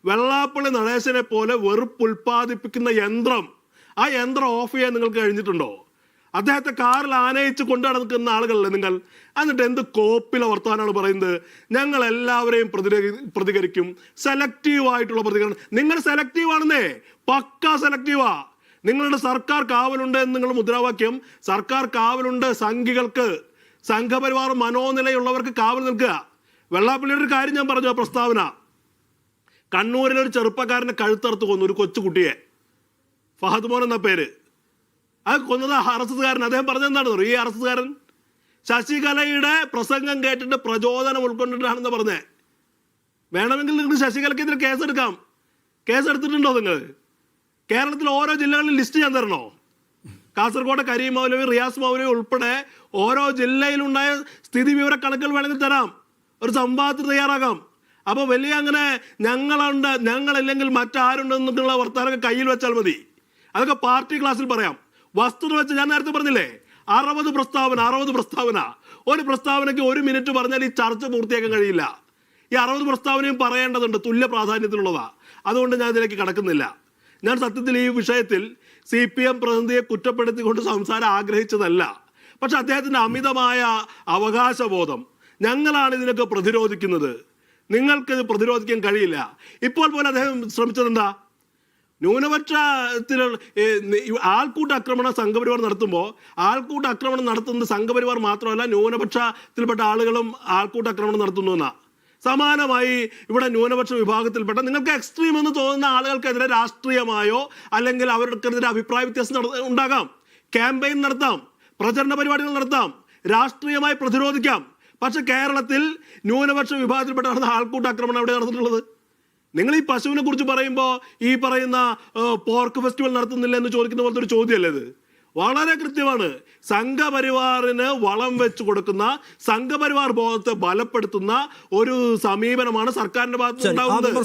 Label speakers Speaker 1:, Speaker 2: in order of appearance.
Speaker 1: വെള്ളാപ്പള്ളി നടേശനെ പോലെ വെറുപ്പ് ഉൽപ്പാദിപ്പിക്കുന്ന യന്ത്രം, ആ യന്ത്രം ഓഫ് ചെയ്യാൻ നിങ്ങൾക്ക് കഴിഞ്ഞിട്ടുണ്ടോ? അദ്ദേഹത്തെ കാറിൽ ആനയിച്ച് കൊണ്ടു നടക്കുന്ന ആളുകളല്ലേ നിങ്ങൾ? എന്നിട്ട് എന്ത് കോപ്പിലെ വർത്തമാനമാണ് പറയുന്നത്? ഞങ്ങൾ എല്ലാവരെയും പ്രതികരിക്കും, സെലക്റ്റീവായിട്ടുള്ള പ്രതികരണം. നിങ്ങൾ സെലക്റ്റീവാണെന്നേ, പക്കാ സെലക്റ്റീവാ. നിങ്ങളുടെ സർക്കാർ കാവലുണ്ട് എന്ന് നിങ്ങൾ മുദ്രാവാക്യം, സർക്കാർ കാവലുണ്ട് സംഘികൾക്ക്, സംഘപരിവാർ മനോനിലയുള്ളവർക്ക് കാവൽ നിൽക്കുക. വെള്ളാപ്പള്ളിയുടെ ഒരു കാര്യം ഞാൻ പറഞ്ഞു, ആ പ്രസ്താവന. കണ്ണൂരിലൊരു ചെറുപ്പക്കാരനെ കഴുത്തറുത്ത് കൊന്നു, ഒരു കൊച്ചുകുട്ടിയെ, ഫഹദ് മോൻ എന്ന പേര്. അത് കൊന്നത് അറസ്റ്റുകാരൻ. അദ്ദേഹം പറഞ്ഞെന്താണ്? ഈ അറസ്റ്റുകാരൻ ശശികലയുടെ പ്രസംഗം കേട്ടിട്ട് പ്രചോദനം ഉൾക്കൊണ്ടിട്ടാണെന്ന് പറഞ്ഞേ. വേണമെങ്കിൽ നിങ്ങൾക്ക് ശശികലയ്ക്കെതിരെ കേസെടുക്കാം. കേസെടുത്തിട്ടുണ്ടോ നിങ്ങൾ? കേരളത്തിൽ ഓരോ ജില്ലകളിലും ലിസ്റ്റ് ഞാൻ തരണോ? കാസർഗോഡ് കരീം മൗലവി, റിയാസ് മൗലവി ഉൾപ്പെടെ ഓരോ ജില്ലയിലുണ്ടായ സ്ഥിതി വിവര കണക്കുകൾ വേണമെങ്കിൽ തരാം, ഒരു സംവാദത്തിന് തയ്യാറാക്കാം. അപ്പോൾ വലിയ അങ്ങനെ ഞങ്ങളുണ്ട്, ഞങ്ങളില്ലെങ്കിൽ മറ്റാരുണ്ടെന്നുള്ള വർത്തമാനമൊക്കെ കയ്യിൽ വെച്ചാൽ മതി. അതൊക്കെ പാർട്ടി ക്ലാസ്സിൽ പറയാം. വസ്തുത വെച്ച് ഞാൻ നേരത്തെ പറഞ്ഞില്ലേ, 60 പ്രസ്താവന. ഒരു പ്രസ്താവനയ്ക്ക് 1 മിനിറ്റ് പറഞ്ഞാൽ ഈ ചർച്ച പൂർത്തിയാക്കാൻ കഴിയില്ല. ഈ 60 പ്രസ്താവനയും പറയേണ്ടതുണ്ട്, തുല്യ പ്രാധാന്യത്തിലുള്ളതാ. അതുകൊണ്ട് ഞാൻ ഇതിലേക്ക് കടക്കുന്നില്ല. ഞാൻ സത്യത്തിൽ ഈ വിഷയത്തിൽ CPM പ്രതിനിധിയെ കുറ്റപ്പെടുത്തിക്കൊണ്ട് സംസാരം ആഗ്രഹിച്ചതല്ല. പക്ഷെ അദ്ദേഹത്തിൻ്റെ അമിതമായ അവകാശബോധം, ഞങ്ങളാണ് ഇതിനൊക്കെ പ്രതിരോധിക്കുന്നത്, നിങ്ങൾക്കിത് പ്രതിരോധിക്കാൻ കഴിയില്ല. ഇപ്പോൾ പോലെ അദ്ദേഹം ശ്രമിച്ചതെന്താ? ന്യൂനപക്ഷത്തിൽ ആൾക്കൂട്ട ആക്രമണം സംഘപരിവാർ നടത്തുമ്പോൾ, ആൾക്കൂട്ട ആക്രമണം നടത്തുന്നത് സംഘപരിവാർ മാത്രമല്ല, ന്യൂനപക്ഷത്തിൽപ്പെട്ട ആളുകളും ആൾക്കൂട്ട ആക്രമണം നടത്തുന്നു എന്നാ. സമാനമായി ഇവിടെ ന്യൂനപക്ഷ വിഭാഗത്തിൽപ്പെട്ട നിങ്ങൾക്ക് എക്സ്ട്രീം എന്ന് തോന്നുന്ന ആളുകൾക്കെതിരെ രാഷ്ട്രീയമായോ അല്ലെങ്കിൽ അവർക്കെതിരെ അഭിപ്രായ വ്യത്യാസം ഉണ്ടാകാം, ക്യാമ്പയിൻ നടത്താം, പ്രചരണ പരിപാടികൾ നടത്താം, രാഷ്ട്രീയമായി പ്രതിരോധിക്കാം. പക്ഷെ കേരളത്തിൽ ന്യൂനപക്ഷ വിഭാഗത്തിൽപ്പെട്ട നടന്ന ആൾക്കൂട്ട ആക്രമണം എവിടെ നടന്നിട്ടുള്ളത്? നിങ്ങൾ ഈ പശുവിനെ കുറിച്ച് പറയുമ്പോൾ ഈ പറയുന്ന പോർക്ക് ഫെസ്റ്റിവൽ നടത്തുന്നില്ല എന്ന് ചോദിക്കുന്ന പോലത്തെ ഒരു ചോദ്യമല്ലേ ഇത്? വളരെ കൃത്യമാണ്. സംഘപരിവാറിന് വളം വെച്ച് കൊടുക്കുന്ന, സംഘപരിവാർ ബോധത്തെ ബലപ്പെടുത്തുന്ന ഒരു സമീപനമാണ് സർക്കാരിന്റെ ഭാഗത്ത് ഉണ്ടാകുന്നത്.